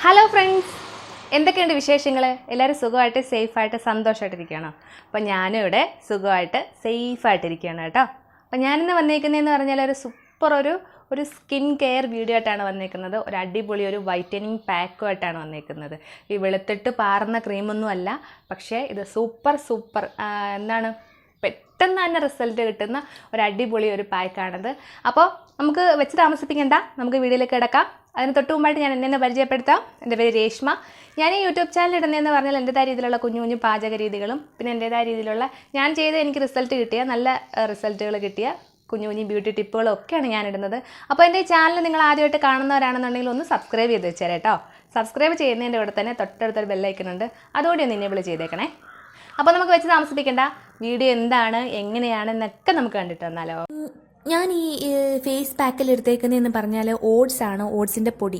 Hello friends, എന്തൊക്കെയുണ്ട് വിശേഷങ്ങൾ? എല്ലാവരും സുഖമായിട്ട് സേഫായിട്ട് സന്തോഷമായിട്ടിരിക്കുകയാണോ? അപ്പോൾ ഞാനും ഇവിടെ സുഖമായിട്ട് സേഫായിട്ടിരിക്കുകയാണ് കേട്ടോ. അപ്പോൾ ഞാനിന്ന് വന്നേക്കുന്നതെന്ന് പറഞ്ഞാൽ ഒരു സൂപ്പർ ഒരു സ്കിൻ കെയർ വീഡിയോ ആയിട്ടാണ് വന്നേക്കുന്നത്. ഒരു അടിപൊളി ഒരു വൈറ്റനിങ് പാക്കുമായിട്ടാണ് വന്നേക്കുന്നത്. ഈ വെളുത്തിട്ട് പാറുന്ന ക്രീമൊന്നും അല്ല, പക്ഷേ ഇത് സൂപ്പർ എന്താണ് പെട്ടെന്ന് തന്നെ റിസൾട്ട് കിട്ടുന്ന ഒരു അടിപൊളി ഒരു പാക്കാണിത്. അപ്പോൾ നമുക്ക് വെച്ച് താമസിപ്പിക്കേണ്ട, നമുക്ക് വീഡിയോയിലേക്ക് കിടക്കാം. അതിന് തൊട്ട് മുമ്പായിട്ട് ഞാൻ എന്നെ പരിചയപ്പെടുത്താം. എൻ്റെ പേര് രേഷ്മ. ഞാൻ ഈ യൂട്യൂബ് ചാനൽ ഇടുന്നതെന്ന് പറഞ്ഞാൽ എൻ്റെതായ രീതിയിലുള്ള കുഞ്ഞു പാചക രീതികളും പിന്നെ എൻ്റെതായ രീതിയിലുള്ള ഞാൻ ചെയ്ത് എനിക്ക് റിസൾട്ട് കിട്ടിയ നല്ല റിസൾട്ടുകൾ കിട്ടിയ കുഞ്ഞു ബ്യൂട്ടി ടിപ്പുകളും ഒക്കെയാണ് ഞാൻ ഇടുന്നത്. അപ്പോൾ എൻ്റെ ഈ ചാനൽ നിങ്ങൾ ആദ്യമായിട്ട് കാണുന്നവരാണെന്നുണ്ടെങ്കിൽ ഒന്ന് സബ്സ്ക്രൈബ് ചെയ്ത് വെച്ചേരെ കേട്ടോ. സബ്സ്ക്രൈബ് ചെയ്യുന്നതിൻ്റെ കൂടെ തന്നെ തൊട്ടടുത്തൊരു ബെല്ലൈക്കനുണ്ട്, അതുകൂടി ഒന്ന് എനേബിൾ ചെയ്തേക്കണേ. അപ്പോൾ നമുക്ക് വെച്ച് താമസിപ്പിക്കേണ്ട, വീഡിയോ എന്താണ് എങ്ങനെയാണെന്നൊക്കെ നമുക്ക് കണ്ടിട്ട് വന്നാലോ. ഞാൻ ഈ ഫേസ് പാക്കിൽ എടുത്തേക്കുന്നതെന്ന് പറഞ്ഞാൽ ഓട്സ് ആണ്, ഓട്സിൻ്റെ പൊടി.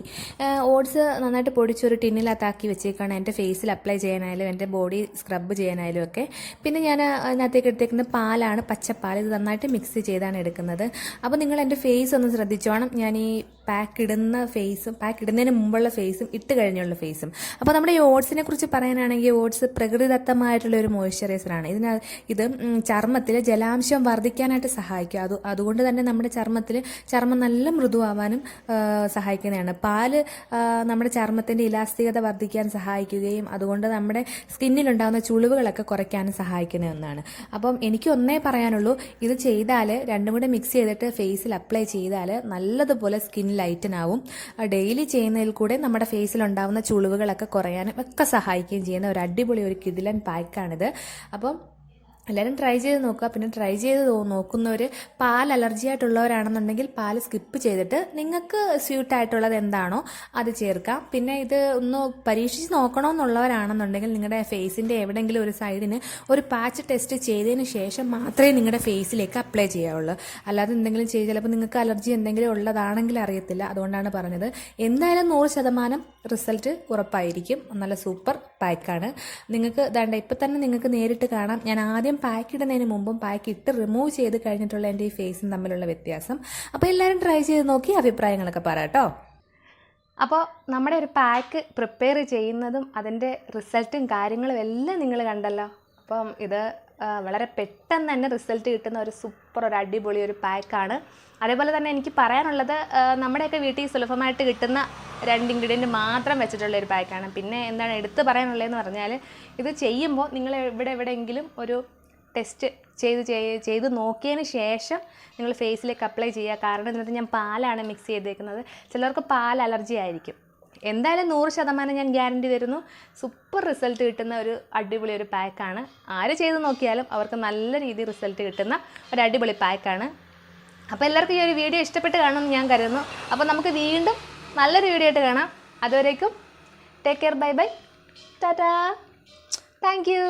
ഓട്സ് നന്നായിട്ട് പൊടിച്ചൊരു ടിന്നിനകത്താക്കി വെച്ചേക്കാണ് എൻ്റെ ഫേസിൽ അപ്ലൈ ചെയ്യാനായാലും എൻ്റെ ബോഡി സ്ക്രബ് ചെയ്യാനായാലും ഒക്കെ. പിന്നെ ഞാൻ അതിനകത്തേക്ക് എടുത്തേക്കുന്നത് പാലാണ്, പച്ചപ്പാൽ. ഇത് നന്നായിട്ട് മിക്സ് ചെയ്താണ് എടുക്കുന്നത്. അപ്പോൾ നിങ്ങൾ എൻ്റെ ഫേസ് ഒന്ന് ശ്രദ്ധിച്ചോണം. ഞാൻ ഈ പാക്ക് ഇടുന്നതിന് മുമ്പുള്ള ഫേസും ഇട്ട് കഴിഞ്ഞുള്ള ഫേസും. അപ്പോൾ നമ്മുടെ ഈ ഓട്സിനെ കുറിച്ച് പറയാനാണെങ്കിൽ ഓട്സ് പ്രകൃതിദത്തമായിട്ടുള്ള ഒരു മോയ്സ്ചറൈസറാണ്. ഇത് ചർമ്മത്തിൽ ജലാംശം വർദ്ധിക്കാനായിട്ട് സഹായിക്കും. അതുകൊണ്ട് തന്നെ നമ്മുടെ ചർമ്മം നല്ല മൃദുവാവാനും സഹായിക്കുന്നതാണ്. പാല് നമ്മുടെ ചർമ്മത്തിൻ്റെ ഇലാസ്തികത വർദ്ധിക്കാൻ സഹായിക്കുകയും അതുകൊണ്ട് നമ്മുടെ സ്കിന്നിലുണ്ടാകുന്ന ചുളിവുകളൊക്കെ കുറയ്ക്കാനും സഹായിക്കുന്ന ഒന്നാണ്. അപ്പം എനിക്ക് ഒന്നേ പറയാനുള്ളൂ, ഇത് ചെയ്താൽ രണ്ടും കൂടെ മിക്സ് ചെയ്തിട്ട് ഫേസിൽ അപ്ലൈ ചെയ്താൽ നല്ലതുപോലെ സ്കിൻ ലൈറ്റനാവും. ഡെയിലി ചെയ്യുന്നതിൽ കൂടെ നമ്മുടെ ഫേസിലുണ്ടാകുന്ന ചുളിവുകളൊക്കെ കുറയാനും ഒക്കെ സഹായിക്കുകയും ചെയ്യുന്ന ഒരു അടിപൊളി ഒരു കിടിലൻ പാക്കാണിത്. അപ്പം എല്ലാവരും ട്രൈ ചെയ്ത് നോക്കുക. പിന്നെ ട്രൈ ചെയ്ത് നോക്കുന്നവർ പാൽ അലർജി ആയിട്ടുള്ളവരാണെന്നുണ്ടെങ്കിൽ പാൽ സ്കിപ്പ് ചെയ്തിട്ട് നിങ്ങൾക്ക് സ്യൂട്ടായിട്ടുള്ളത് എന്താണോ അത് ചേർക്കാം. പിന്നെ ഇത് ഒന്ന് പരീക്ഷിച്ച് നോക്കണമെന്നുള്ളവരാണെന്നുണ്ടെങ്കിൽ നിങ്ങളുടെ ഫേസിൻ്റെ എവിടെയെങ്കിലും ഒരു സൈഡിന് ഒരു പാച്ച് ടെസ്റ്റ് ചെയ്തതിന് ശേഷം മാത്രമേ നിങ്ങളുടെ ഫേസിലേക്ക് അപ്ലൈ ചെയ്യാവുള്ളൂ. അല്ലാതെ എന്തെങ്കിലും ചെയ്ത് ചിലപ്പോൾ നിങ്ങൾക്ക് അലർജി എന്തെങ്കിലും ഉള്ളതാണെങ്കിൽ അറിയത്തില്ല, അതുകൊണ്ടാണ് പറഞ്ഞത്. എന്തായാലും 100% റിസൾട്ട് ഉറപ്പായിരിക്കും. നല്ല സൂപ്പർ പാക്കാണ്. നിങ്ങൾക്ക് ദാണ്ട ഇപ്പം തന്നെ നിങ്ങൾക്ക് നേരിട്ട് കാണാം. ഞാൻ ആദ്യം പാക്ക് ഇടുന്നതിന് മുമ്പും പാക്ക് ഇട്ട് റിമൂവ് ചെയ്ത് കഴിഞ്ഞിട്ടുള്ള എൻ്റെ ഈ ഫേസും തമ്മിലുള്ള വ്യത്യാസം. അപ്പോൾ എല്ലാവരും ട്രൈ ചെയ്ത് നോക്കി അഭിപ്രായങ്ങളൊക്കെ പറയാട്ടോ. അപ്പോൾ നമ്മുടെ ഒരു പാക്ക് പ്രിപ്പയർ ചെയ്യുന്നതും അതിൻ്റെ റിസൾട്ടും കാര്യങ്ങളും എല്ലാം നിങ്ങൾ കണ്ടല്ലോ. അപ്പം ഇത് വളരെ പെട്ടെന്ന് തന്നെ റിസൾട്ട് കിട്ടുന്ന ഒരു സൂപ്പർ ഒരു അടിപൊളി ഒരു പാക്കാണ്. അതേപോലെ തന്നെ എനിക്ക് പറയാനുള്ളത്, നമ്മുടെയൊക്കെ വീട്ടിൽ സുലഭമായിട്ട് കിട്ടുന്ന 2 ഇൻഗ്രീഡിയൻറ്റ് മാത്രം വെച്ചിട്ടുള്ള ഒരു പാക്കാണ്. പിന്നെ എന്താണ് എടുത്ത് പറയാനുള്ളതെന്ന് പറഞ്ഞാൽ, ഇത് ചെയ്യുമ്പോൾ നിങ്ങൾ എവിടെയെങ്കിലും ഒരു ടെസ്റ്റ് ചെയ്ത് നോക്കിയതിന് ശേഷം നിങ്ങൾ ഫേസിലേക്ക് അപ്ലൈ ചെയ്യുക. കാരണം ഇതിനകത്ത് ഞാൻ പാലാണ് മിക്സ് ചെയ്തേക്കുന്നത്. ചിലർക്ക് പാൽ അലർജി ആയിരിക്കും. എന്തായാലും 100% ഞാൻ ഗ്യാരണ്ടി തരുന്നു, സൂപ്പർ റിസൾട്ട് കിട്ടുന്ന ഒരു അടിപൊളി ഒരു പാക്കാണ്. ആര് ചെയ്ത് നോക്കിയാലും അവർക്ക് നല്ല രീതിയിൽ റിസൾട്ട് കിട്ടുന്ന ഒരു അടിപൊളി പാക്കാണ്. അപ്പോൾ എല്ലാവർക്കും ഈ ഒരു വീഡിയോ ഇഷ്ടപ്പെട്ട് കാണുമെന്ന് ഞാൻ കരുതുന്നു. അപ്പോൾ നമുക്ക് വീണ്ടും നല്ലൊരു വീഡിയോ ആയിട്ട് കാണാം. അതുവരേക്കും take care, bye tata, thank U.